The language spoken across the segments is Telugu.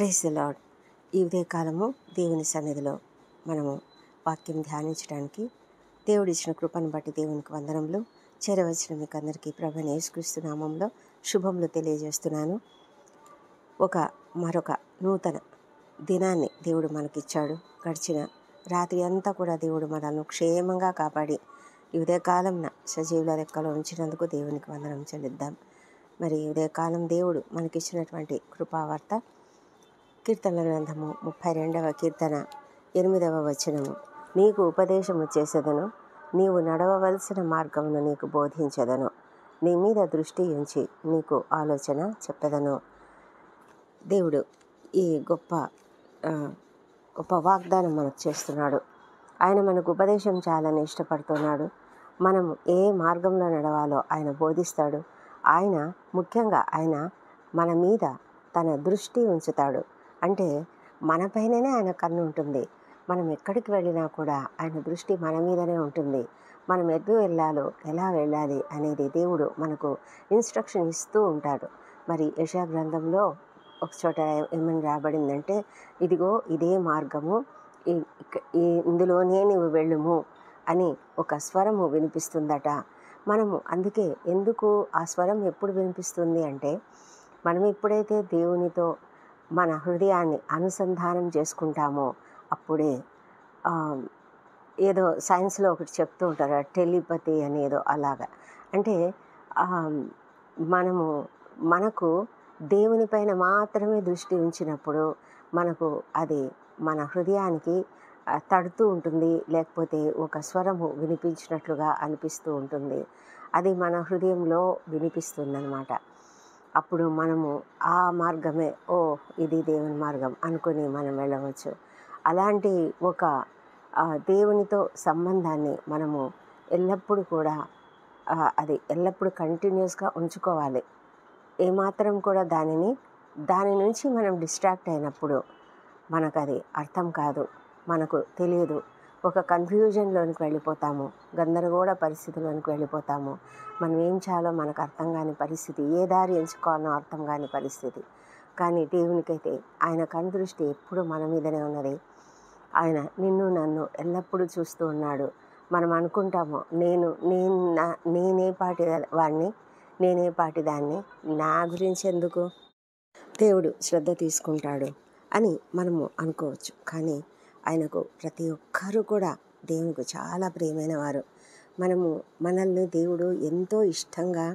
Praise the lord. ఈ ఉదయకాలము దేవుని సన్నిధిలో మనము వాక్యం ధ్యానించడానికి దేవుడిచ్చిన కృపను బట్టి దేవునికి వందనములు. చేరవచ్చిన మీకు అందరికీ ప్రభువైన యేసుక్రీస్తు నామంలో శుభములు తెలియజేస్తున్నాను. మరొక నూతన దినాన్ని దేవుడు మనకిచ్చాడు. గడిచిన రాత్రి అంతా కూడా దేవుడు మనల్ని క్షేమంగా కాపాడి ఈ ఉదయకాలంన సజీవుల రెక్కలో ఉంచినందుకు దేవునికి వందనం చెల్లిద్దాం. మరి ఉదయకాలం దేవుడు మనకిచ్చినటువంటి కృపావార్త కీర్తనల గ్రంథము 32వ కీర్తన 8వ వచనము. నీకు ఉపదేశము చేసేదను, నీవు నడవవలసిన మార్గమును నీకు బోధించదను, నీ మీద దృష్టి ఉంచి నీకు ఆలోచన చెప్పదను. దేవుడు ఈ గొప్ప వాగ్దానం మనకు చేస్తున్నాడు. ఆయన మనకు ఉపదేశం చాలని ఇష్టపడుతున్నాడు. మనం ఏ మార్గంలో నడవాలో ఆయన బోధిస్తాడు. ఆయన ముఖ్యంగా మన మీద తన దృష్టి ఉంచుతాడు. అంటే మనపైననే ఆయన కన్ను ఉంటుంది. మనం ఎక్కడికి వెళ్ళినా కూడా ఆయన దృష్టి మన మీదనే ఉంటుంది. మనం ఎటు వెళ్ళాలో, ఎలా వెళ్ళాలి అనేది దేవుడు మనకు ఇన్స్ట్రక్షన్ ఇస్తూ ఉంటాడు. మరి యెషయా గ్రంథంలో ఒక చోట ఏమని రాబడిందంటే, ఇదిగో ఇదే మార్గము, ఇందులోనే నీవు వెళ్ళుము అని ఒక స్వరము వినిపిస్తుందట. మనము అందుకే ఎందుకు ఆ స్వరం ఎప్పుడు వినిపిస్తుంది అంటే, మనం ఎప్పుడైతే దేవునితో మన హృదయాన్ని అనుసంధానం చేసుకుంటామో అప్పుడే ఏదో సైన్స్లో ఒకటి చెప్తూ ఉంటారు, టెలిపతి అనేదో అలాగా. అంటే మనకు దేవునిపైన మాత్రమే దృష్టి ఉంచినప్పుడు మనకు అది మన హృదయానికి తడుతూ ఉంటుంది, లేకపోతే ఒక స్వరము వినిపించినట్లుగా అనిపిస్తూ ఉంటుంది. అది మన హృదయంలో వినిపిస్తుందన్నమాట. అప్పుడు మనము ఆ మార్గమే, ఇది దేవుని మార్గం అనుకుని మనం వెళ్ళవచ్చు. అలాంటి ఒక దేవునితో సంబంధాన్ని మనము ఎల్లప్పుడూ కూడా అది ఎల్లప్పుడూ కంటిన్యూస్గా ఉంచుకోవాలి. ఏమాత్రం కూడా దాని నుంచి మనం డిస్ట్రాక్ట్ అయినప్పుడు మనకు అది అర్థం కాదు, మనకు తెలియదు. ఒక కన్ఫ్యూజన్లోనికి వెళ్ళిపోతాము, గందరగోళ పరిస్థితుల్లోనికి వెళ్ళిపోతాము. మనం ఏం చేయాలో మనకు అర్థం కాని పరిస్థితి, ఏ దారి ఎంచుకోవాలో అర్థం కాని పరిస్థితి. కానీ దేవునికైతే ఆయన కనుదృష్టి ఎప్పుడు మన మీదనే ఉన్నది. ఆయన నిన్ను నన్ను ఎల్లప్పుడూ చూస్తూ ఉన్నాడు. మనం అనుకుంటాము, నేనే పాటి వాడిని, నేనే పాటి దాన్ని, నా గురించి ఎందుకు దేవుడు శ్రద్ధ తీసుకుంటాడు అని మనము అనుకోవచ్చు. కానీ ఆయనకు ప్రతి ఒక్కరూ కూడా దేవునికి చాలా ప్రియమైన వారు. మనల్ని దేవుడు ఎంతో ఇష్టంగా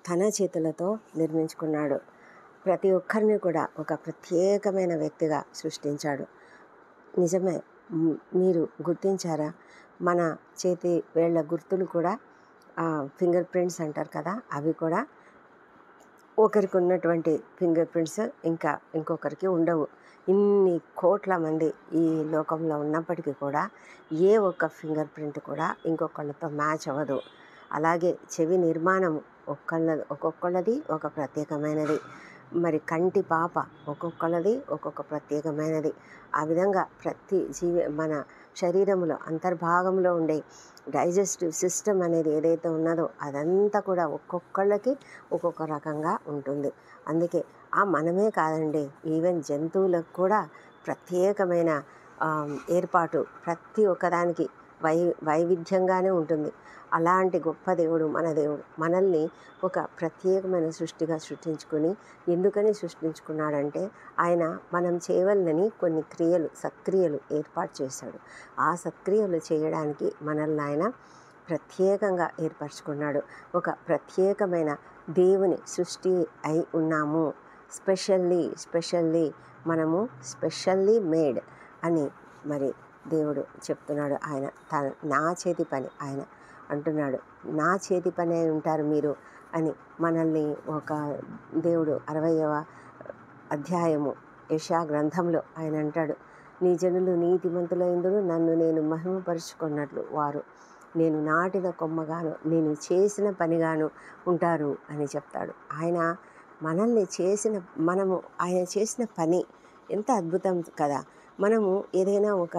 తన చేతులతో నిర్మించుకున్నాడు. ప్రతి ఒక్కరిని కూడా ఒక ప్రత్యేకమైన వ్యక్తిగా సృష్టించాడు. నిజమే, మీరు గుర్తించారా? మన చేతి వేళ్ళ గుర్తులు కూడా ఫింగర్ ప్రింట్స్ అంటారు కదా, అవి కూడా ఒకరికి ఉన్నటువంటి ఫింగర్ ప్రింట్స్ ఇంకా ఇంకొకరికి ఉండవు. ఇన్ని కోట్ల మంది ఈ లోకంలో ఉన్నప్పటికీ కూడా ఏ ఒక్క ఫింగర్ ప్రింట్ కూడా ఇంకొకళ్ళతో మ్యాచ్ అవ్వదు. అలాగే చెవి నిర్మాణం ఒక్కొక్కళ్ళది ఒక ప్రత్యేకమైనది. మరి కంటి పాప ఒక్కొక్కళ్ళది ఒక్కొక్క ప్రత్యేకమైనది. ఆ విధంగా ప్రతి మన శరీరంలో అంతర్భాగంలో ఉండే డైజెస్టివ్ సిస్టమ్ అనేది ఏదైతే ఉన్నదో అదంతా కూడా ఒక్కొక్కళ్ళకి ఒక్కొక్క రకంగా ఉంటుంది. అందుకే మనమే కాదండి, ఈవెన్ జంతువులకు కూడా ప్రత్యేకమైన ఏర్పాటు ప్రతి ఒక్కదానికి వైవిధ్యంగానే ఉంటుంది. అలాంటి గొప్ప దేవుడు మన దేవుడు మనల్ని ఒక ప్రత్యేకమైన సృష్టిగా సృష్టించుకొని, ఎందుకని సృష్టించుకున్నాడంటే ఆయన మనం చేయవలనని కొన్ని సత్క్రియలు ఏర్పాటు చేశాడు. ఆ సత్క్రియలు చేయడానికి మనల్ని ఆయన ప్రత్యేకంగా ఏర్పరచుకున్నాడు. ఒక ప్రత్యేకమైన దేవుని సృష్టి అయి ఉన్నాము. స్పెషల్లీ మనము స్పెషల్లీ మేడ్ అని మరి దేవుడు చెప్తున్నాడు. ఆయన నా చేతి పని, ఆయన అంటున్నాడు, నా చేతి పని అయి ఉంటారు మీరు అని మనల్ని ఒక దేవుడు 60వ అధ్యాయము యెషయా గ్రంథంలో ఆయన అంటాడు, నీ జనులు నీతిమంతులైందురు, నన్ను నేను మహిమపరుచుకున్నట్లు వారు నేను నాటిన కొమ్మగాను నేను చేసిన పనిగాను ఉంటారు అని చెప్తాడు. ఆయన ఆయన చేసిన పని ఎంత అద్భుతం కదా. మనము ఏదైనా ఒక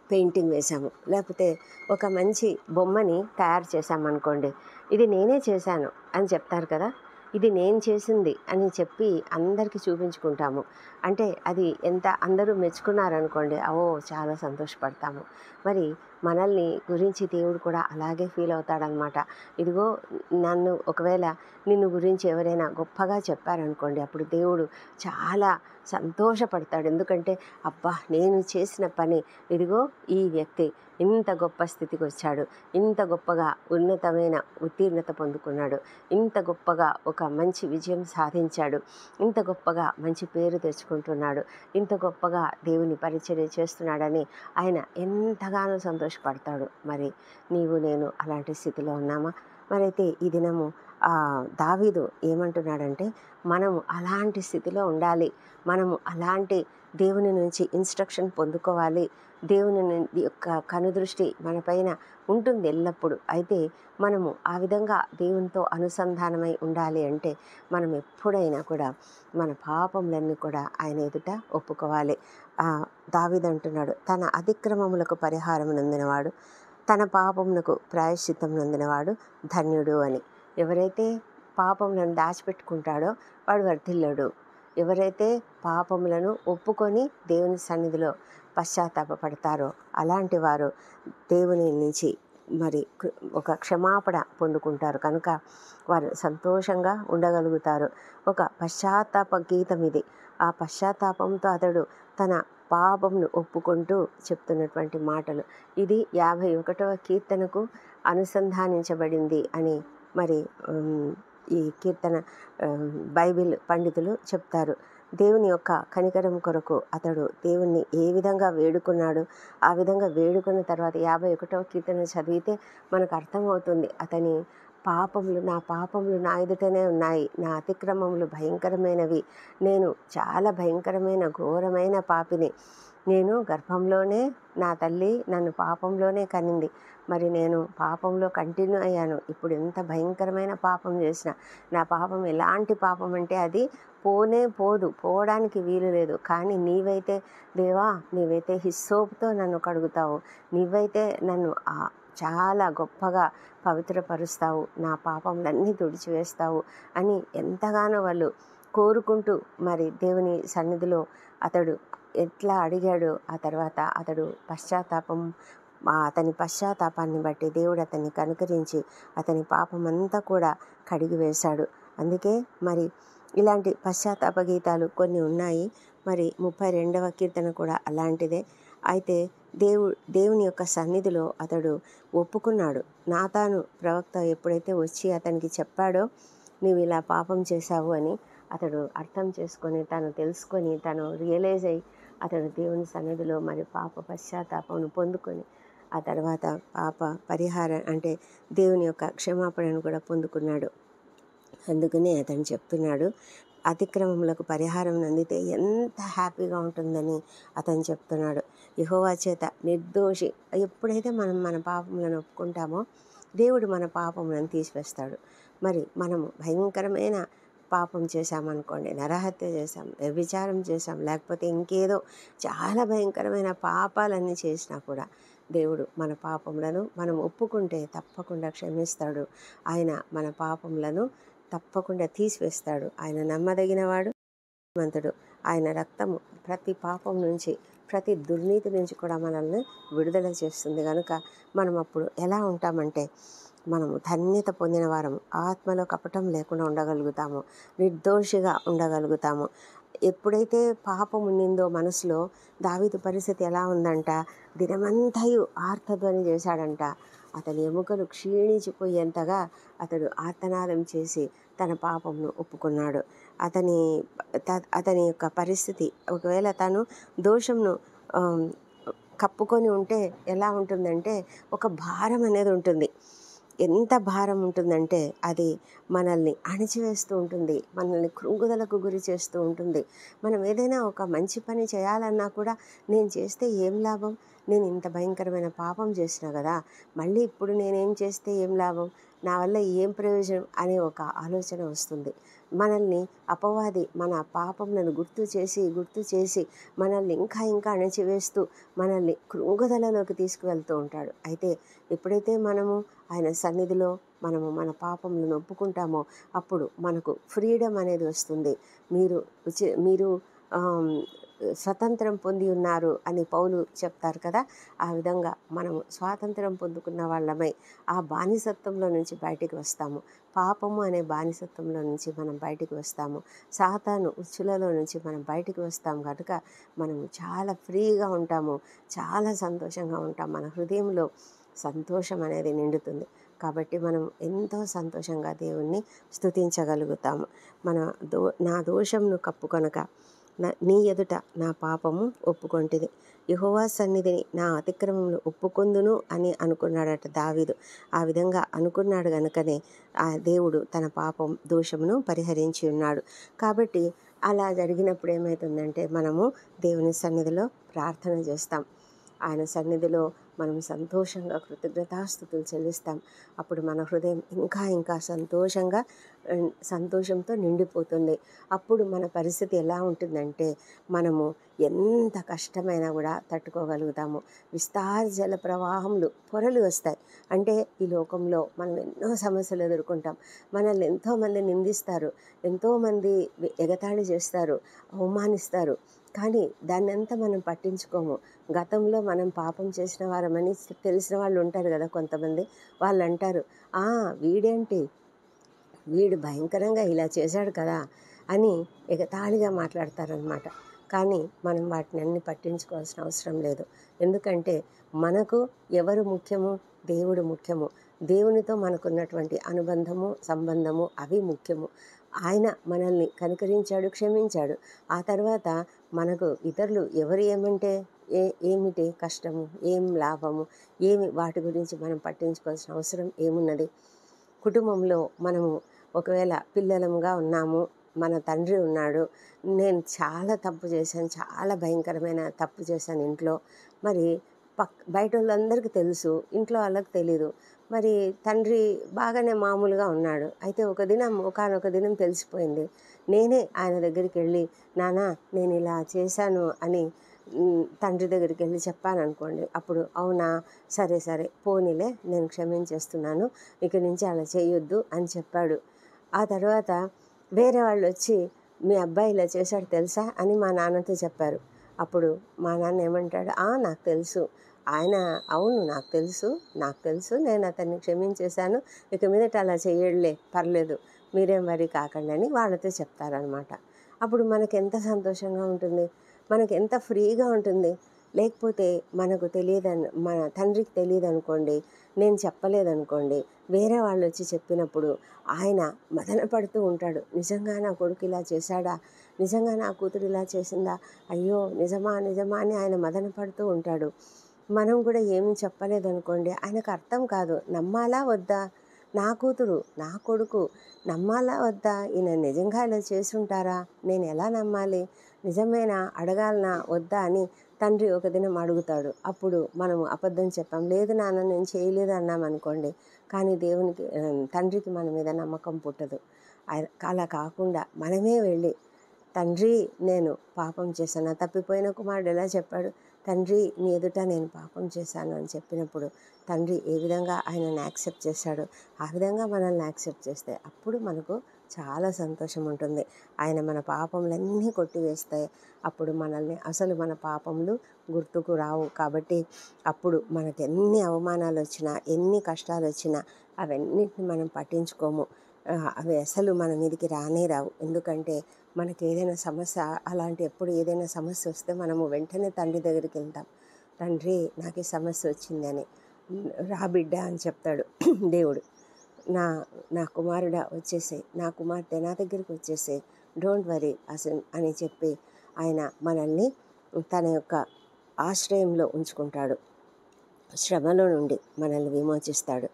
పెయింటింగ్ వేసాము, లేకపోతే ఒక మంచి బొమ్మని తయారు చేసామనుకోండి, ఇది నేనే చేశాను అని చెప్తారు కదా. ఇది నేను చేసింది అని చెప్పి అందరికీ చూపించుకుంటాము. అంటే అది ఎంత అందరూ మెచ్చుకున్నారనుకోండి, చాలా సంతోషపడతాము. మరి మనల్ని గురించి దేవుడు కూడా అలాగే ఫీల్ అవుతాడనమాట. ఇదిగో నన్ను ఒకవేళ నిన్ను గురించి ఎవరైనా గొప్పగా చెప్పారనుకోండి, అప్పుడు దేవుడు చాలా సంతోషపడతాడు. ఎందుకంటే అబ్బా, నేను చేసిన పని, ఇదిగో ఈ వ్యక్తి ఇంత గొప్ప స్థితికి వచ్చాడు, ఇంత గొప్పగా ఉన్నతమైన ఉత్తీర్ణత పొందుకున్నాడు, ఇంత గొప్పగా ఒక మంచి విజయం సాధించాడు, ఇంత గొప్పగా మంచి పేరు తెచ్చుకుంటున్నాడు, ఇంత గొప్పగా దేవుని పరిచర్య చేస్తున్నాడని ఆయన ఎంతగానో సంతోషపడతాడు. మరి నీవు నేను అలాంటి స్థితిలో ఉన్నామా? మరైతే ఈ దినము దావీదు ఏమంటున్నాడంటే, మనము అలాంటి స్థితిలో ఉండాలి, మనము అలాంటి దేవుని నుంచి ఇన్స్ట్రక్షన్ పొందుకోవాలి. దేవుని యొక్క కనుదృష్టి మన పైన ఉంటుంది ఎల్లప్పుడూ. అయితే మనము ఆ విధంగా దేవునితో అనుసంధానమై ఉండాలి అంటే మనం ఎప్పుడైనా కూడా మన పాపములన్నీ కూడా ఆయన ఎదుట ఒప్పుకోవాలి. దావీదు అంటున్నాడు, తన అతిక్రమములకు పరిహారం నొందినవాడు, తన పాపమునకు ప్రాయశ్చిత్తం నొందినవాడు ధన్యుడు అని. ఎవరైతే పాపములను దాచిపెట్టుకుంటాడో వాడు వర్ధిల్లడు. ఎవరైతే పాపములను ఒప్పుకొని దేవుని సన్నిధిలో పశ్చాత్తాపడతారో అలాంటి వారు దేవుని నుంచి మరి ఒక క్షమాపణ పొందుకుంటారు. కనుక వారు సంతోషంగా ఉండగలుగుతారు. ఒక పశ్చాత్తాప గీతం ఇది. ఆ పశ్చాత్తాపంతో అతడు తన పాపంను ఒప్పుకుంటూ చెప్తున్నటువంటి మాటలు. ఇది 51వ కీర్తనకు అనుసంధానించబడింది అని మరి ఈ కీర్తన బైబిల్ పండితులు చెప్తారు. దేవుని యొక్క కనికరం కొరకు అతడు దేవుణ్ణి ఏ విధంగా వేడుకున్నాడు, ఆ విధంగా వేడుకున్న తర్వాత 51వ కీర్తన చదివితే మనకు అర్థమవుతుంది. అతని నా పాపములు నా ఎదుటనే ఉన్నాయి, నా అతిక్రమములు భయంకరమైనవి, నేను చాలా భయంకరమైన ఘోరమైన పాపిని, నేను గర్భంలోనే నా తల్లి నన్ను పాపంలోనే కనింది, మరి నేను పాపంలో కంటిన్యూ అయ్యాను. ఇప్పుడు ఎంత భయంకరమైన పాపం చేసిన, నా పాపం ఎలాంటి పాపం అంటే అది పోవడానికి వీలు లేదు. కానీ నీవైతే దేవా, నీవైతే హిస్సోపుతో నన్ను కడుగుతావు, నీవైతే నన్ను చాలా గొప్పగా పవిత్రపరుస్తావు, నా పాపములన్నీ తుడిచివేస్తావు అని ఎంతగానో వాళ్ళు కోరుకుంటూ మరి దేవుని సన్నిధిలో అతడు ఎట్లా అడిగాడో ఆ తర్వాత అతడు అతని పశ్చాత్తాపాన్ని బట్టి దేవుడు అతన్ని కనుకరించి అతని పాపమంతా కూడా కడిగి వేశాడు. అందుకే మరి ఇలాంటి పశ్చాత్తాప గీతాలు కొన్ని ఉన్నాయి. మరి 32వ కీర్తన కూడా అలాంటిదే. అయితే దేవుని యొక్క సన్నిధిలో అతడు ఒప్పుకున్నాడు. నాతాను ప్రవక్త ఎప్పుడైతే వచ్చి అతనికి చెప్పాడో, నీవు ఇలా పాపం చేశావు అని అతడు అర్థం చేసుకొని, తను తెలుసుకొని, తను రియలైజ్ అయ్యి అతడు దేవుని సన్నిధిలో మరి పాప పశ్చాత్తాపమును పొందుకొని ఆ తర్వాత పాప పరిహారం అంటే దేవుని యొక్క క్షమాపణను కూడా పొందుకున్నాడు. అందుకనే అతను చెప్తున్నాడు, అతిక్రమములకు పరిహారం అందితే ఎంత హ్యాపీగా ఉంటుందని అతను చెప్తున్నాడు. యెహోవా చేత నిర్దోషి ఎప్పుడైతే మనం మన పాపములను ఒప్పుకుంటామో దేవుడు మన పాపములను తీసివేస్తాడు. మరి మనము భయంకరమైన పాపం చేశామనుకోండి, నరహత్య చేశాం, వ్యభిచారం చేశాం, లేకపోతే ఇంకేదో చాలా భయంకరమైన పాపాలన్నీ చేసినా కూడా దేవుడు మన పాపములను మనం ఒప్పుకుంటే తప్పకుండా క్షమిస్తాడు. ఆయన మన పాపములను తప్పకుండా తీసివేస్తాడు. ఆయన నమ్మదగినవాడు, మంతుడు. ఆయన రక్తము ప్రతి పాపం నుంచి, ప్రతి దుర్నీతి నుంచి కూడా మనల్ని విడుదల చేస్తుంది. కనుక మనం అప్పుడు ఎలా ఉంటామంటే, మనము ధన్యత పొందిన వారము, ఆత్మలో కపటం లేకుండా ఉండగలుగుతాము, నిర్దోషిగా ఉండగలుగుతాము. ఎప్పుడైతే పాపం ఉండిందో మనసులో, దావీదు పరిస్థితి ఎలా ఉందంట, దినమంతయు ఆర్తధ్వని చేశాడంట. అతని ఎముకలు క్షీణించిపోయేంతగా అతడు ఆర్తనాదం చేసి తన పాపంను ఒప్పుకున్నాడు. అతని యొక్క పరిస్థితి, ఒకవేళ తను దోషంను కప్పుకొని ఉంటే ఎలా ఉంటుందంటే, ఒక భారం అనేది ఉంటుంది. ఎంత భారం ఉంటుందంటే అది మనల్ని అణిచివేస్తూ ఉంటుంది, మనల్ని కృంగుదలకు గురి చేస్తూ ఉంటుంది. మనం ఏదైనా ఒక మంచి పని చేయాలన్నా కూడా నేను చేస్తే ఏం లాభం, నేను ఇంత భయంకరమైన పాపం చేసినా కదా, మళ్ళీ ఇప్పుడు నేనేం చేస్తే ఏం లాభం, నా వల్ల ఏం ప్రయోజనం అనే ఒక ఆలోచన వస్తుంది. మనల్ని అపవాది మన పాపములను గుర్తు చేసి మనల్ని ఇంకా ఇంకా అణచివేస్తూ మనల్ని కృంగుదలలోకి తీసుకువెళ్తూ ఉంటాడు. అయితే ఎప్పుడైతే మనము ఆయన సన్నిధిలో మన పాపములను ఒప్పుకుంటామో అప్పుడు మనకు ఫ్రీడమ్ అనేది వస్తుంది. మీరు స్వతంత్రం పొంది ఉన్నారు అని పౌలు చెప్తారు కదా. ఆ విధంగా మనము స్వాతంత్రం పొందుకున్న వాళ్ళమై ఆ బానిసత్వంలో నుంచి బయటికి వస్తాము. పాపము అనే బానిసత్వంలో నుంచి మనం బయటికి వస్తాము. సాతాను ఉచ్చులలో నుంచి మనం బయటికి వస్తాము కనుక మనము చాలా ఫ్రీగా ఉంటాము, చాలా సంతోషంగా ఉంటాం. మన హృదయంలో సంతోషం అనేది నిండుతుంది. కాబట్టి మనం ఎంతో సంతోషంగా దేవుణ్ణి స్తుతించగలుగుతాము. నా దోషంను కప్పుకొనక నీ ఎదుట నా పాపము ఒప్పుకొంటిది, యెహోవా సన్నిధిని నా అతిక్రమములు ఒప్పుకొందును అని అనుకున్నాడట దావీదు. ఆ విధంగా అనుకున్నాడు గనుకనే ఆ దేవుడు తన దోషమును పరిహరించి ఉన్నాడు. కాబట్టి అలా జరిగినప్పుడు ఏమవుతుందంటే మనము దేవుని సన్నిధిలో ప్రార్థన చేస్తాం. ఆయన సన్నిధిలో మనం సంతోషంగా కృతజ్ఞతాస్తుతులు చెల్లిస్తాం. అప్పుడు మన హృదయం ఇంకా ఇంకా సంతోషంతో నిండిపోతుంది. అప్పుడు మన పరిస్థితి ఎలా ఉంటుందంటే మనము ఎంత కష్టమైనా కూడా తట్టుకోగలుగుతాము. విస్తార జల ప్రవాహములు పొరలు వస్తాయి. అంటే ఈ లోకంలో మనం ఎన్నో సమస్యలు ఎదుర్కొంటాం. మనల్ని ఎంతోమంది నిందిస్తారు, ఎంతోమంది ఎగతాళి చేస్తారు, అవమానిస్తారు. కానీ దాన్నంతా మనం పట్టించుకోము. గతంలో మనం పాపం చేసిన వారమని తెలిసిన వాళ్ళు ఉంటారు కదా కొంతమంది. వాళ్ళు అంటారు, వీడు భయంకరంగా ఇలా చేశాడు కదా అని ఎగతాళిగా మాట్లాడతారనమాట. కానీ మనం వాటిని అన్ని పట్టించుకోవాల్సిన అవసరం లేదు. ఎందుకంటే మనకు ఎవరు ముఖ్యము? దేవుడు ముఖ్యము. దేవునితో మనకున్నటువంటి అనుబంధము, సంబంధము అవి ముఖ్యము. ఆయన మనల్ని కనికరించాడు, క్షమించాడు. ఆ తర్వాత మనకు ఇతరులు ఎవరు ఏమంటే ఏమిటి కష్టము, ఏం లాభము, వాటి గురించి మనం పట్టించుకోవాల్సిన అవసరం ఏమున్నది? కుటుంబంలో మనము ఒకవేళ పిల్లలంగా ఉన్నాము, మన తండ్రి ఉన్నాడు, నేను చాలా తప్పు చేశాను, చాలా భయంకరమైన తప్పు చేశాను ఇంట్లో. మరి బయట వాళ్ళందరికీ తెలుసు, ఇంట్లో వాళ్ళకి తెలీదు. మరి తండ్రి బాగానే మామూలుగా ఉన్నాడు. అయితే ఒకానొక దినం తెలిసిపోయింది. నేనే ఆయన దగ్గరికి వెళ్ళి, నాన్న నేను ఇలా చేశాను అని తండ్రి దగ్గరికి వెళ్ళి చెప్పాను అనుకోండి. అప్పుడు అవునా, సరే పోనీలే, నేను క్షమించేస్తున్నాను, ఇక నుంచి అలా చేయొద్దు అని చెప్పాడు. ఆ తర్వాత వేరే వాళ్ళు వచ్చి మీ అబ్బాయి ఇలా చేశాడు తెలుసా అని మా నాన్నతో చెప్పారు. అప్పుడు మా నాన్న ఏమంటాడు, నాకు తెలుసు, అవును నాకు తెలుసు, నేను అతన్ని క్షమించేశాను, ఇక మీదట అలా చేయడులే, పర్లేదు, మీరేం వరి కాకండి అని వాళ్ళతో చెప్తారనమాట. అప్పుడు మనకు ఎంత సంతోషంగా ఉంటుంది, మనకు ఎంత ఫ్రీగా ఉంటుంది. లేకపోతే మన తండ్రికి తెలియదు అనుకోండి, నేను చెప్పలేదనుకోండి, వేరే వాళ్ళు వచ్చి చెప్పినప్పుడు ఆయన మదన పడుతూ ఉంటాడు. నిజంగా నా కొడుకు ఇలా చేశాడా, నిజంగా నా కూతురు ఇలా చేసిందా, అయ్యో నిజమా అని ఆయన మదన పడుతూ ఉంటాడు. మనం కూడా ఏమీ చెప్పలేదనుకోండి, ఆయనకు అర్థం కాదు, నమ్మాలా వద్దా, నా కూతురు నా కొడుకు నమ్మాలా వద్దా, ఈయన నిజంగా ఇలా చేసి ఉంటారా, నేను ఎలా నమ్మాలి, నిజమేనా, అడగాలనా వద్దా అని తండ్రి ఒక దినం అడుగుతాడు. అప్పుడు మనము అబద్ధం చెప్పాం, లేదు నాన్న నేను చేయలేదు అన్నాం అనుకోండి, కానీ తండ్రికి మన మీద నమ్మకం పుట్టదు. అలా కాకుండా మనమే వెళ్ళి, తండ్రి నేను పాపం చేశాను, నా తప్పిపోయిన కుమారుడు ఎలా చెప్పాడు, తండ్రి నీ ఎదుట నేను పాపం చేశాను అని చెప్పినప్పుడు తండ్రి ఏ విధంగా ఆయనను యాక్సెప్ట్ చేశాడో ఆ విధంగా మనల్ని యాక్సెప్ట్ చేస్తే అప్పుడు మనకు చాలా సంతోషం ఉంటుంది. ఆయన మన పాపములన్నీ కొట్టివేస్తాయి. అప్పుడు అసలు మన పాపములు గుర్తుకు రావు. కాబట్టి అప్పుడు మనకు ఎన్ని అవమానాలు వచ్చినా, ఎన్ని కష్టాలు వచ్చినా అవన్నిటిని మనం పట్టించుకోము. అవి అసలు మన మీదకి రానే రావు. ఎందుకంటే మనకి ఏదైనా సమస్య ఎప్పుడు ఏదైనా సమస్య వస్తే మనము వెంటనే తండ్రి దగ్గరికి వెళ్తాం. తండ్రి నాకు ఈ సమస్య వచ్చింది అని, రా బిడ్డ అని చెప్తాడు దేవుడు. నా కుమారుడా వచ్చేసేయి, నా కుమార్తె నా దగ్గరికి వచ్చేసేయి, డోంట్ వరీ అని చెప్పి ఆయన మనల్ని తన యొక్క ఆశ్రయంలో ఉంచుకుంటాడు. శ్రమలో నుండి మనల్ని విమోచిస్తాడు.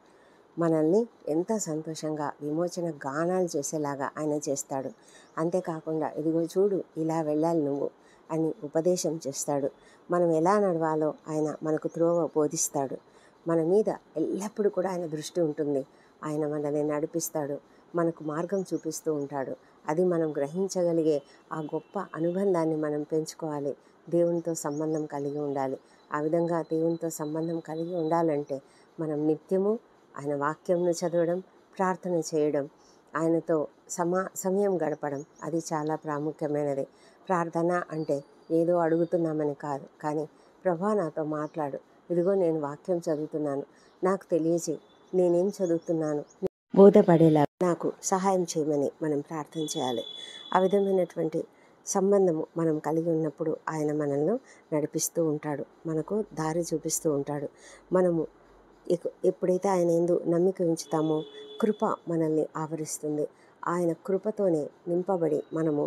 మనల్ని ఎంత సంతోషంగా విమోచన గానాలు చేసేలాగా ఆయన చేస్తాడు. అంతేకాకుండా ఇదిగో చూడు, ఇలా వెళ్ళాలి నువ్వు, అని ఉపదేశం చేస్తాడు. మనం ఎలా నడవాలో ఆయన మనకు త్రోవ బోధిస్తాడు. మన మీద ఎల్లప్పుడూ కూడా ఆయన దృష్టి ఉంటుంది. ఆయన మనల్ని నడిపిస్తాడు, మనకు మార్గం చూపిస్తూ ఉంటాడు. అది మనం గ్రహించగలిగే ఆ గొప్ప అనుబంధాన్ని మనం పెంచుకోవాలి. దేవునితో సంబంధం కలిగి ఉండాలి. ఆ విధంగా దేవునితో సంబంధం కలిగి ఉండాలంటే మనం నిత్యము ఆయన వాక్యంను చదవడం, ప్రార్థన చేయడం, ఆయనతో సమయం గడపడం అది చాలా ప్రాముఖ్యమైనది. ప్రార్థన అంటే ఏదో అడుగుతున్నామని కాదు, కానీ ప్రభా నాతో మాట్లాడు, ఇదిగో నేను వాక్యం చదువుతున్నాను, నాకు తెలియజేయి, నేనేం చదువుతున్నాను బోధపడేలా నాకు సహాయం చేయమని మనం ప్రార్థన చేయాలి. ఆ విధమైనటువంటి సంబంధము మనం కలిగి ఉన్నప్పుడు ఆయన మనల్ని నడిపిస్తూ ఉంటాడు, మనకు దారి చూపిస్తూ ఉంటాడు. మనము ఎప్పుడైతే ఆయన యందు నమ్మిక ఉంచుతామో కృప మనల్ని ఆవరిస్తుంది. ఆయన కృపతోనే నింపబడి మనము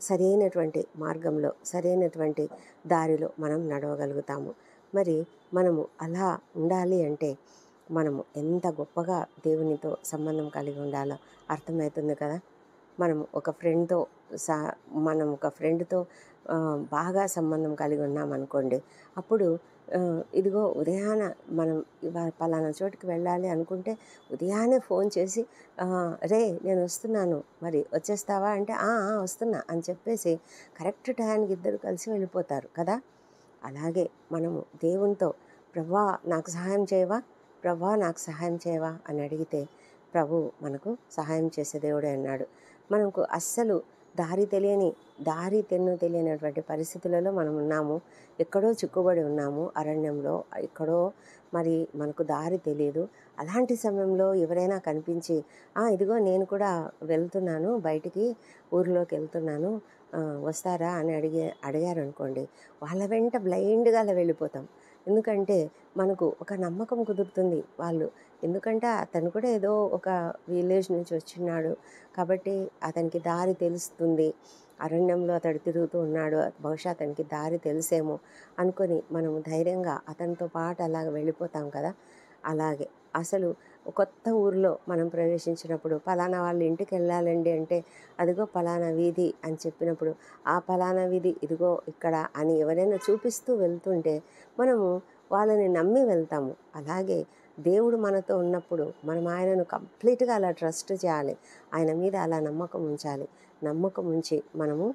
సరైనటువంటి మార్గంలో, సరైనటువంటి దారిలో మనం నడవగలుగుతాము. మరి మనము అలా ఉండాలి అంటే మనము ఎంత గొప్పగా దేవునితో సంబంధం కలిగి ఉండాలో అర్థమవుతుంది కదా. మనం ఒక ఫ్రెండ్తో బాగా సంబంధం కలిగి ఉన్నామనుకోండి, అప్పుడు ఇదిగో ఉదయాన మనం ఇవాళ పలానా చోటుకి వెళ్ళాలి అనుకుంటే ఉదయాన్నే ఫోన్ చేసి రే నేను వస్తున్నాను, మరి వచ్చేస్తావా అంటే వస్తున్నా అని చెప్పేసి కరెక్ట్ టయానికి ఇద్దరు కలిసి వెళ్ళిపోతారు కదా. అలాగే మనము దేవునితో ప్రభా నాకు సహాయం చేయవా, ప్రభా నాకు సహాయం చేయవా అని అడిగితే ప్రభు మనకు సహాయం చేసే దేవుడే అన్నాడు. మనకు అస్సలు దారి తెలియనటువంటి పరిస్థితులలో మనం ఉన్నాము. ఎక్కడో చిక్కుబడి ఉన్నాము అరణ్యంలో, ఎక్కడో మరి మనకు దారి తెలియదు. అలాంటి సమయంలో ఎవరైనా కనిపించి ఇదిగో నేను కూడా వెళ్తున్నాను, బయటికి ఊరిలోకి వెళ్తున్నాను, వస్తారా అని అడిగారనుకోండి, వాళ్ళ వెంట బ్లైండ్గా అలా వెళ్ళిపోతాం. ఎందుకంటే మనకు ఒక నమ్మకం కుదురుతుంది. ఎందుకంటే అతను కూడా ఏదో ఒక విలేజ్ నుంచి వచ్చినాడు కాబట్టి అతనికి దారి తెలుస్తుంది. అరణ్యంలో అతడు తిరుగుతూ ఉన్నాడు, బహుశా అతనికి దారి తెలిసేమో అనుకొని మనము ధైర్యంగా అతనితో పాటు అలాగ వెళ్ళిపోతాం కదా. అలాగే అసలు కొత్త ఊరిలో మనం ప్రవేశించినప్పుడు పలానా వాళ్ళ ఇంటికి వెళ్ళాలండి అంటే అదిగో పలానా వీధి అని చెప్పినప్పుడు ఆ పలానా వీధి ఇదిగో ఇక్కడ అని ఎవరైనా చూపిస్తూ వెళ్తుంటే మనము వాళ్ళని నమ్మి వెళ్తాము. అలాగే దేవుడు మనతో ఉన్నప్పుడు మనం ఆయనను కంప్లీట్గా అలా ట్రస్ట్ చేయాలి, ఆయన మీద అలా నమ్మకం ఉంచాలి. నమ్మకం ఉంచి మనము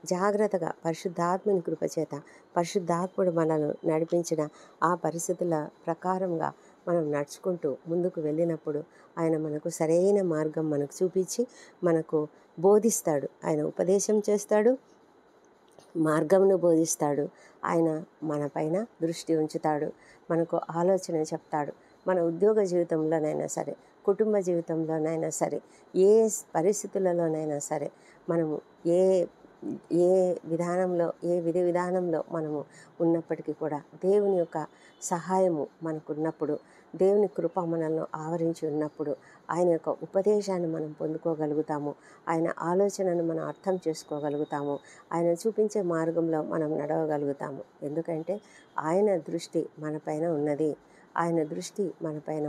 జాగ్రత్తగా పరిశుద్ధాత్మని కృపచేత పరిశుద్ధాత్ముడు మనల్ని నడిపించిన ఆ పరిస్థితుల ప్రకారంగా మనం నడుచుకుంటూ ముందుకు వెళ్ళినప్పుడు ఆయన మనకు సరైన మార్గం మనకు చూపించి మనకు బోధిస్తాడు. ఆయన ఉపదేశం చేస్తాడు, మార్గంను బోధిస్తాడు. ఆయన మన పైన దృష్టి ఉంచుతాడు, మనకు ఆలోచన చెప్తాడు. మన ఉద్యోగ జీవితంలోనైనా సరే, కుటుంబ జీవితంలోనైనా సరే, ఏ పరిస్థితులలోనైనా సరే, మనము ఏ విధి విధానంలో మనము ఉన్నప్పటికీ కూడా దేవుని యొక్క సహాయము మనకున్నప్పుడు, దేవుని కృప మనల్ని ఆవరించి ఉన్నప్పుడు ఆయన యొక్క ఉపదేశాన్ని మనం పొందుకోగలుగుతాము, ఆయన ఆలోచనను మనం అర్థం చేసుకోగలుగుతాము, ఆయన చూపించే మార్గంలో మనం నడవగలుగుతాము. ఎందుకంటే ఆయన దృష్టి మనపైన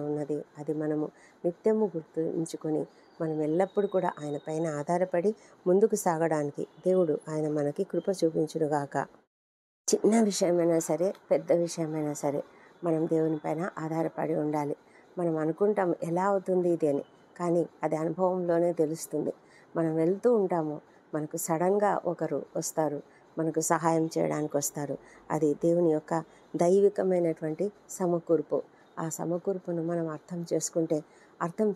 ఉన్నది, అది మనము నిత్యము గుర్తుంచుకొని మనం ఎల్లప్పుడూ కూడా ఆయన పైన ఆధారపడి ముందుకు సాగడానికి దేవుడు ఆయన మనకి కృప చూపించునుగాక. చిన్న విషయమైనా సరే, పెద్ద విషయమైనా సరే మనం దేవుని పైన ఆధారపడి ఉండాలి. మనం అనుకుంటాం ఎలా అవుతుంది ఇది అని, కానీ అది అనుభవంలోనే తెలుస్తుంది. మనం వెళ్తూ ఉంటాము, మనకు సడన్గా ఒకరు వస్తారు, మనకు సహాయం చేయడానికి వస్తారు. అది దేవుని యొక్క దైవికమైనటువంటి సమకూర్పు. ఆ సమకూర్పును మనం అర్థం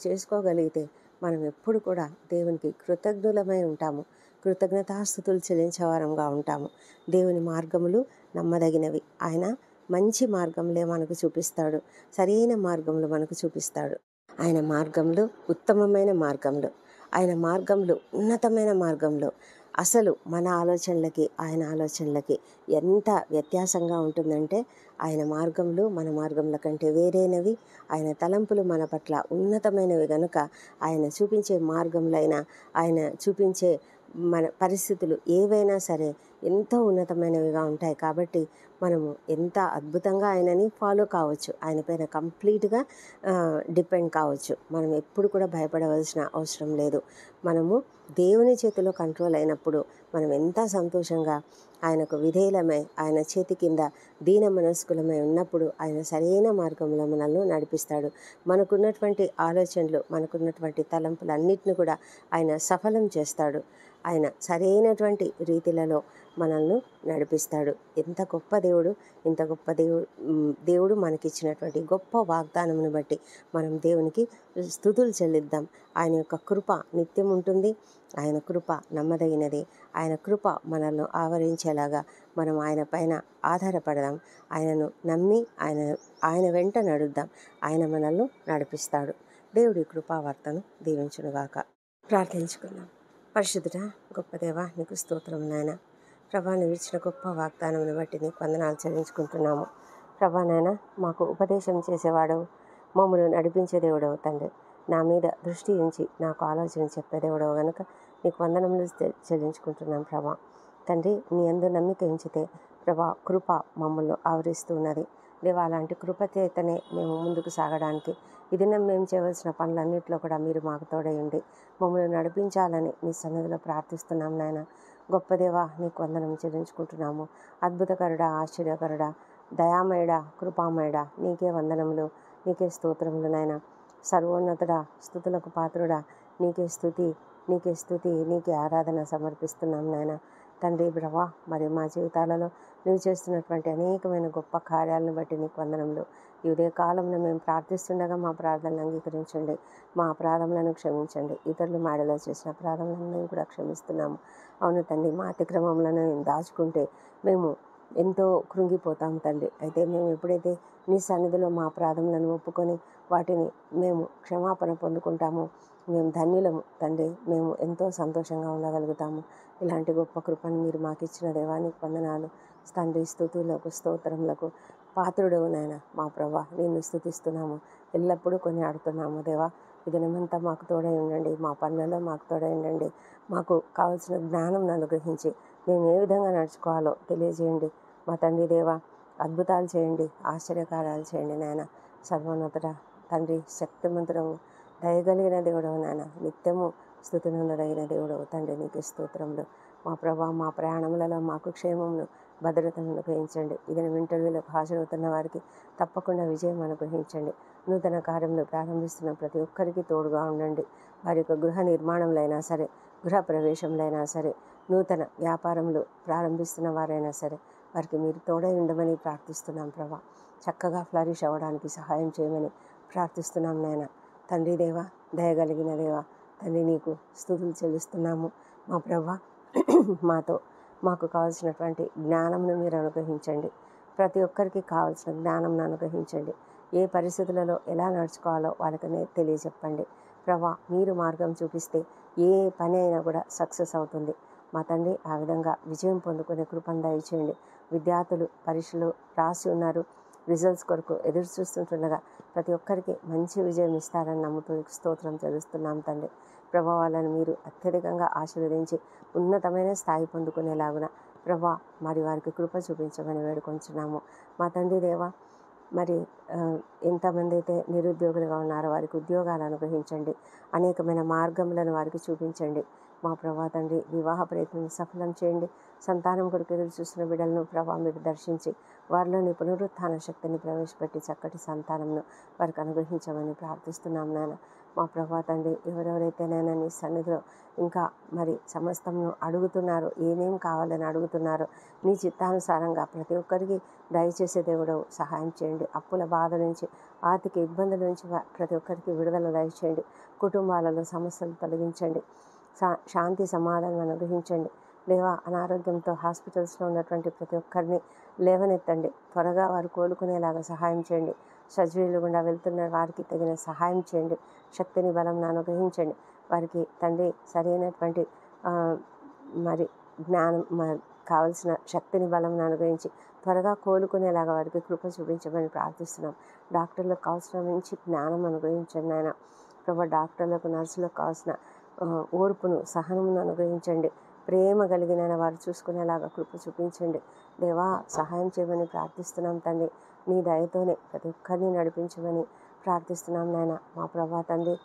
చేసుకోగలిగితే మనం ఎప్పుడు కూడా దేవునికి కృతజ్ఞులమై ఉంటాము, కృతజ్ఞతాస్తుతులు చెల్లించేవారంగా ఉంటాము. దేవుని మార్గములు నమ్మదగినవి. ఆయన మంచి మార్గంలే మనకు చూపిస్తాడు, సరైన మార్గములు మనకు చూపిస్తాడు. ఆయన మార్గంలో ఉత్తమమైన మార్గంలో, ఆయన మార్గంలో ఉన్నతమైన మార్గంలో అసలు మన ఆలోచనలకి ఆయన ఆలోచనలకి ఎంత వ్యత్యాసంగా ఉంటుందంటే ఆయన మార్గంలో మన మార్గంల కంటే వేరైనవి, ఆయన తలంపులు మన పట్ల ఉన్నతమైనవి గనుక ఆయన చూపించే మార్గంలైనా, ఆయన చూపించే మన పరిస్థితులు ఏవైనా సరే ఎంతో ఉన్నతమైనవిగా ఉంటాయి. కాబట్టి మనము ఎంత అద్భుతంగా ఆయనని ఫాలో కావచ్చు, ఆయన పైన కంప్లీట్గా డిపెండ్ కావచ్చు. మనం ఎప్పుడు కూడా భయపడవలసిన అవసరం లేదు. మనము దేవుని చేతిలో కంట్రోల్ అయినప్పుడు మనం ఎంత సంతోషంగా ఆయనకు విధేయులమై ఆయన చేతి కింద దీన మనస్కులమై ఉన్నప్పుడు ఆయన సరైన మార్గంలో మనల్ని నడిపిస్తాడు. మనకున్నటువంటి ఆలోచనలు, మనకున్నటువంటి తలంపులన్నిటిని కూడా ఆయన సఫలం చేస్తాడు. ఆయన సరైనటువంటి రీతిలలో మనల్ని నడిపిస్తాడు. ఎంత గొప్ప దేవుడు! ఇంత గొప్ప దేవుడు మనకిచ్చినటువంటి గొప్ప వాగ్దానమును బట్టి మనం దేవునికి స్తుతులు చెల్లిద్దాం. ఆయన యొక్క కృప నిత్యం ఉంటుంది. ఆయన కృప నమ్మదగినది. ఆయన కృప మనల్ని ఆవరించేలాగా మనం ఆయన పైన ఆధారపడదాం. ఆయనను నమ్మి ఆయన వెంట నడుద్దాం. ఆయన మనల్ని నడిపిస్తాడు. దేవుడి కృపావార్తను దీవించునుగాక. ప్రార్థించుకుందాం. పరిశుద్ధుడా, గొప్ప దేవా, నీకు స్తోత్రం నాయన. ప్రభా, నువ్వు ఇచ్చిన గొప్ప వాగ్దానమును బట్టి నీకు వందనాలు చెల్లించుకుంటున్నాము. ప్రభా నాయన, మాకు ఉపదేశం చేసేవాడు, మమ్మల్ని నడిపించే దేవుడవు తండ్రి. నా మీద దృష్టి ఉంచి నాకు ఆలోచన చెప్పే దేవుడవు కనుక నీకు వందనములు చెల్లించుకుంటున్నాం ప్రభా. తండ్రి, నీ యందు నమ్మిక ఉంచితే ప్రభా కృప మమ్మల్ని ఆవరిస్తూ ఉన్నది. దేవా, అలాంటి కృప చేతనే మేము ముందుకు సాగడానికి ఈ దినం మేము చేయవలసిన పనులన్నింటిలో కూడా మీరు మాకు తోడయండి మమ్మల్ని నడిపించాలని నీ సన్నిధిలో ప్రార్థిస్తున్నాం నాయన. గొప్ప దేవా, నీకు వందనం చెల్లించుకుంటున్నాము. అద్భుతకరుడా, ఆశ్చర్యకరుడా, దయామయుడా, కృపామయుడా, నీకే వందనములు, నీకే స్తోత్రములు నాయన. సర్వోన్నతుడా, స్తుతులకు పాత్రుడా, నీకే స్తుతి, నీకే స్తుతి, నీకే ఆరాధన సమర్పిస్తున్నాం నాయన. తండ్రి ప్రభా, మరి మా జీవితాలలో నువ్వు చేస్తున్నటువంటి అనేకమైన గొప్ప కార్యాలను బట్టి నీకు వందనములు. ఈ ఉదయ కాలంలో మేము ప్రార్థిస్తుండగా మా ప్రార్థనలు అంగీకరించండి. మా అపరాధములను క్షమించండి. ఇతరులు మాడలో చేసిన అపరాధములను కూడా క్షమిస్తున్నాము. అవును తండ్రి, మా అతిక్రమములను దాచుకుంటే మేము ఎంతో కృంగిపోతాము తండ్రి. అయితే మేము ఎప్పుడైతే నీ సన్నిధిలో మా అపరాధములను ఒప్పుకొని వాటిని మేము క్షమాపణ పొందుకుంటామో మేము ధన్యులము తండ్రి. మేము ఎంతో సంతోషంగా ఉండగలుగుతాము. ఇలాంటి గొప్ప కృపను మీరు మాకు ఇచ్చిన దేవానికి వందనాలు తండ్రి. స్తుతులకు స్తోత్రములకు పాత్రుడవు నాయన. మా ప్రభా, నిన్ను స్తుతిస్తున్నాము, ఎల్లప్పుడూ కొనియాడుతున్నాము దేవా. ఈ దినమంతా మాకు తోడై ఉండండి. మా పనులలో మాకు తోడై ఉండండి. మాకు కావలసిన జ్ఞానం అనుగ్రహించి మేము ఏ విధంగా నడుచుకోవాలో తెలియజేయండి మా తండ్రి దేవా. అద్భుతాలు చేయండి, ఆశ్చర్యకార్యాలు చేయండి నాయన. సర్వోన్నతుడ తండ్రి, శక్తిమంతుడవు, దయగలిగిన దేవుడవు నాయన. నిత్యము స్తుతినందదగిన దేవుడవు తండ్రి, నీకు స్తోత్రములు. మా ప్రభా, మా ప్రయాణములలో మాకు క్షేమమును, భద్రతను అనుగ్రహించండి. ఇది ఇంటర్వ్యూలకు హాజరవుతున్న వారికి తప్పకుండా విజయం అనుగ్రహించండి. నూతన కార్యములు ప్రారంభిస్తున్న ప్రతి ఒక్కరికి తోడుగా ఉండండి. వారి యొక్క గృహ నిర్మాణంలో అయినా సరే, గృహ ప్రవేశంలో అయినా సరే, నూతన వ్యాపారములు ప్రారంభిస్తున్న వారైనా సరే వారికి మీరు తోడై ఉండమని ప్రార్థిస్తున్నాం ప్రభా. చక్కగా ఫ్లరిష్ అవ్వడానికి సహాయం చేయమని ప్రార్థిస్తున్నాం నాయన. తండ్రి దేవా, దయగలిగిన దేవా తండ్రి, నీకు స్తుతులు చెల్లిస్తున్నాము మా ప్రభా. మాకు కావాల్సినటువంటి జ్ఞానంను మీరు అనుగ్రహించండి. ప్రతి ఒక్కరికి కావాల్సిన జ్ఞానంను అనుగ్రహించండి. ఏ పరిస్థితులలో ఎలా నడుచుకోవాలో వాళ్ళకి తెలియజెప్పండి ప్రభా. మీరు మార్గం చూపిస్తే ఏ పని అయినా కూడా సక్సెస్ అవుతుంది మా తండ్రి. ఆ విధంగా విజయం పొందుకునే కృపను దయచేయండి. విద్యార్థులు పరీక్షలు రాసి ఉన్నారు, రిజల్ట్స్ కొరకు ఎదురు చూస్తుండగా ప్రతి ఒక్కరికి మంచి విజయం ఇస్తారని నమ్ముతూ స్తోత్రం చెల్లిస్తున్నాం తండ్రి. ప్రభావాలను మీరు అత్యధికంగా ఆశీర్వదించి ఉన్నతమైన స్థాయి పొందుకునేలాగున ప్రభా మరి వారికి కృప చూపించమని వేడుకొంచున్నాము మా తండ్రి దేవా. మరి ఎంతమంది అయితే నిరుద్యోగులుగా ఉన్నారో వారికి ఉద్యోగాలు అనుగ్రహించండి. అనేకమైన మార్గములను వారికి చూపించండి మా ప్రభా తండ్రి. వివాహ ప్రయత్నం సఫలం చేయండి. సంతానం కొరకు ఎదురు చూస్తున్న బిడ్డలను ప్రభా మీరు దర్శించి వారిలోని పునరుత్థాన శక్తిని ప్రవేశపెట్టి చక్కటి సంతానంను వారికి అనుగ్రహించమని ప్రార్థిస్తున్నాం నాయన. మా ప్రభా తండ్రి, ఎవరెవరైతే నాయన నీ సన్నిధిలో ఇంకా మరి సమస్తమును అడుగుతున్నారో, ఏమేం కావాలని అడుగుతున్నారో నీ చిత్తానుసారంగా ప్రతి ఒక్కరికి దయచేసే దేవుడవు సహాయం చేయండి. అప్పుల బాధ నుంచి, ఆర్థిక ఇబ్బందుల నుంచి ప్రతి ఒక్కరికి విడుదల దయచేయండి. కుటుంబాలలో సమస్యలు తొలగించండి. శాంతి సమాధానం అనుగ్రహించండి దేవా. అనారోగ్యంతో హాస్పిటల్స్లో ఉన్నటువంటి ప్రతి ఒక్కరిని లేవనెత్తండి. త్వరగా వారు కోలుకునేలాగా సహాయం చేయండి. సర్జరీలు గుండా వెళ్తున్న వారికి తగిన సహాయం చేయండి. శక్తిని బలం అనుగ్రహించండి. వారికి తండ్రి సరైనటువంటి మరి జ్ఞానం కావలసిన శక్తిని బలం అనుగ్రహించి త్వరగా కోలుకునేలాగా వారికి కృప చూపించమని ప్రార్థిస్తున్నాం. డాక్టర్లకు కావాల్సిన మంచి జ్ఞానం అనుగ్రహించండి ఆయన ప్రభా. డాక్టర్లకు, నర్సులకు కావాల్సిన ఓర్పును, సహనమును అనుగ్రహించండి. ప్రేమ కలిగిన వారు చూసుకునేలాగా కృప చూపించండి. దేవా, సహాయం చేయమని ప్రార్థిస్తున్నాం తండ్రి. నీ దయతోనే ప్రతి ఒక్కరిని నడిపించమని ప్రార్థిస్తున్నాం నాయన. మా ప్రభా తండ్రి,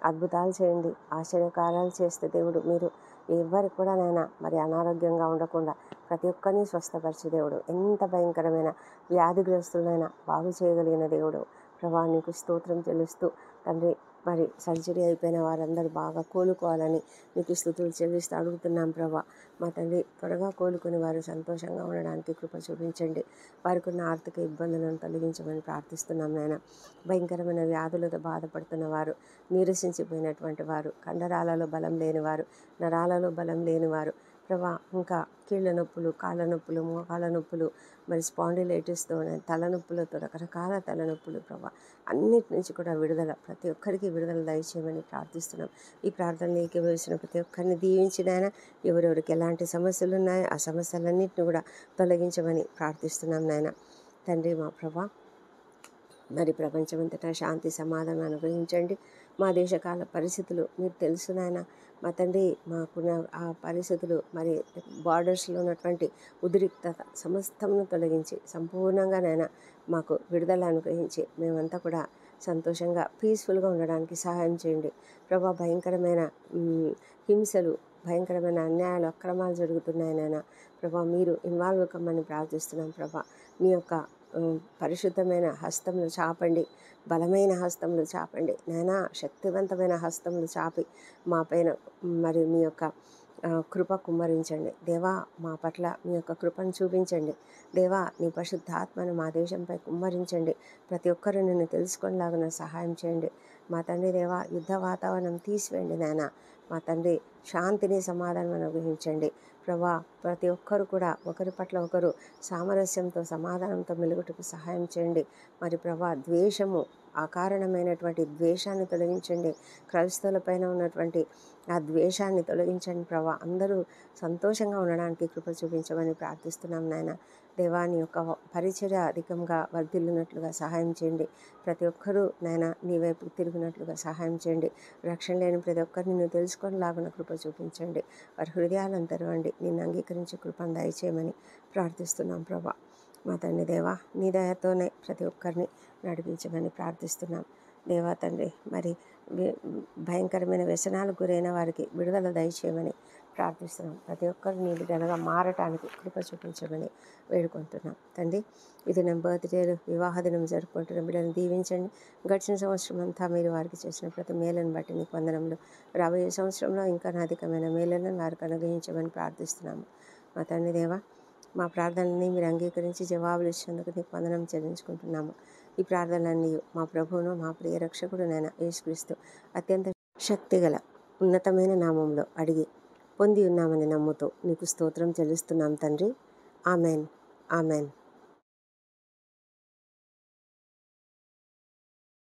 అద్భుతాలు చేయండి, ఆశ్చర్యకార్యాలు చేస్తే దేవుడు మీరు ఎవరికి కూడా నాయన మరి అనారోగ్యంగా ఉండకుండా ప్రతి ఒక్కరిని స్వస్థపరిచే దేవుడు, ఎంత భయంకరమైన వ్యాధిగ్రస్తులైనా బాగు చేయగలిగిన దేవుడు ప్రభా, నీకు స్తోత్రం చెల్లిస్తూ తండ్రి, మరి సర్జరీ అయిపోయిన వారందరూ బాగా కోలుకోవాలని నీకు స్తుతులు చెల్లిస్తూ అడుగుతున్నాం ప్రభా. మా తండ్రి, త్వరగా కోలుకుని వారు సంతోషంగా ఉండడానికి కృప చూపించండి. వారికి ఉన్న ఆర్థిక ఇబ్బందులను తొలగించమని ప్రార్థిస్తున్నాం నాయన. భయంకరమైన వ్యాధులతో బాధపడుతున్న వారు, నీరసించిపోయినటువంటి వారు, కండరాలలో బలం లేనివారు, నరాలలో బలం లేనివారు ప్రభా, ఇంకా కీళ్ళ నొప్పులు, కాళ్ళ నొప్పులు, మోకాళ్ళ నొప్పులు, మరి స్పాండిలైటిస్తో, తలనొప్పులతో, రకరకాల తలనొప్పులు ప్రభా, అన్నిటి నుంచి కూడా విడుదల, ప్రతి ఒక్కరికి విడుదల దయచేయమని ప్రార్థిస్తున్నాం. ఈ ప్రార్థనలు ఏకీభవించిన ప్రతి ఒక్కరిని దీవించినాయన. ఎవరెవరికి ఎలాంటి సమస్యలు ఉన్నాయో ఆ సమస్యలన్నింటినీ కూడా తొలగించమని ప్రార్థిస్తున్నాం నాయన. తండ్రి మా ప్రభా, మరి ప్రపంచమంతటా శాంతి సమాధానం అనుగ్రహించండి. మా దేశకాల పరిస్థితులు మీరు తెలుసు నాయన. మా తండ్రి, మాకున్న ఆ పరిస్థితులు, మరి బార్డర్స్లో ఉన్నటువంటి ఉద్రిక్తత సమస్తమును తొలగించి సంపూర్ణంగా నాయన మాకు విడుదల అనుగ్రహించి మేమంతా కూడా సంతోషంగా పీస్ఫుల్గా ఉండడానికి సహాయం చేయండి ప్రభా. భయంకరమైన హింసలు, భయంకరమైన అన్యాయాలు, అక్రమాలు జరుగుతున్నాయి నాయన ప్రభా. మీరు ఇన్వాల్వ్ కమ్మని ప్రార్థిస్తున్నాం ప్రభా. మీ యొక్క పరిశుద్ధమైన హస్తములు చాపండి, బలమైన హస్తములు చాపండి నాయనా. శక్తివంతమైన హస్తములు చాపి మా పైన మరి మీ యొక్క కృప కుమ్మరించండి దేవా. మా పట్ల మీ యొక్క కృపను చూపించండి దేవా. నీ పరిశుద్ధాత్మను మా దేశంపై కుమ్మరించండి. ప్రతి ఒక్కరూ నిన్ను తెలుసుకునేలాగా సహాయం చేయండి మా తండ్రి దేవా. యుద్ధ వాతావరణం తీసివేయండి నాయన. మా తండ్రి, శాంతిని, సమాధానం అనుగ్రహించండి ప్రభా. ప్రతి ఒక్కరు కూడా ఒకరి పట్ల ఒకరు సామరస్యంతో, సమాధానంతో మెలుగుటకు సహాయం చేయండి మరి ప్రభా. ద్వేషము, అకారణమైనటువంటి ద్వేషాన్ని తొలగించండి. క్రైస్తవుల పైన ఉన్నటువంటి ఆ ద్వేషాన్ని తొలగించండి ప్రభా. అందరూ సంతోషంగా ఉండడానికి కృప చూపించమని ప్రార్థిస్తున్నాం నాయన దేవాని యొక్క పరిచర్య అధికంగా వర్ధిల్లునట్లుగా సహాయం చేయండి. ప్రతి ఒక్కరూ నాయన నీ వైపు తిరిగినట్లుగా సహాయం చేయండి. రక్షణ లేని ప్రతి ఒక్కరిని నువ్వు తెలుసుకొనిలాగున కృప చూపించండి. వారి హృదయాలను తెరవండి. నిన్ను అంగీకరించే కృపను దయచేయమని ప్రార్థిస్తున్నాం ప్రభా. మా తండ్రి దేవా, నీ దయతోనే ప్రతి ఒక్కరిని నడిపించమని ప్రార్థిస్తున్నాం దేవా తండ్రి. మరి భయంకరమైన వ్యసనాలకు గురైన వారికి విడుదల దయచేయమని ప్రార్థిస్తున్నాం. ప్రతి ఒక్కరు నీ బిడ్డలుగా మారటానికి కృప చూపించమని వేడుకుంటున్నాం తండ్రి. ఇది నా బర్త్డే, వివాహ దినం జరుపుకుంటున్న బిడ్డలను దీవించండి. గడిచిన సంవత్సరం అంతా మీరు వారికి చేసిన ప్రతి మేలను బట్టి నీకు వందనములు. రాబోయే సంవత్సరంలో ఇంకా అధికమైన మేలను వారికి అనుగ్రహించమని ప్రార్థిస్తున్నాము మా తండ్రి దేవా. మా ప్రార్థనలని మీరు అంగీకరించి జవాబులు ఇచ్చినందుకు నీకు వందనం చెల్లించుకుంటున్నాము. ఈ ప్రార్థనలన్నీ మా ప్రభువును, మా ప్రియ రక్షకుడు నైనా యేసుక్రీస్తు అత్యంత శక్తిగల ఉన్నతమైన నామంలో అడిగి పొంది ఉన్నామని నమ్ముతూ నీకు స్తోత్రం చెల్లిస్తున్నాం తండ్రి. Amen, amen.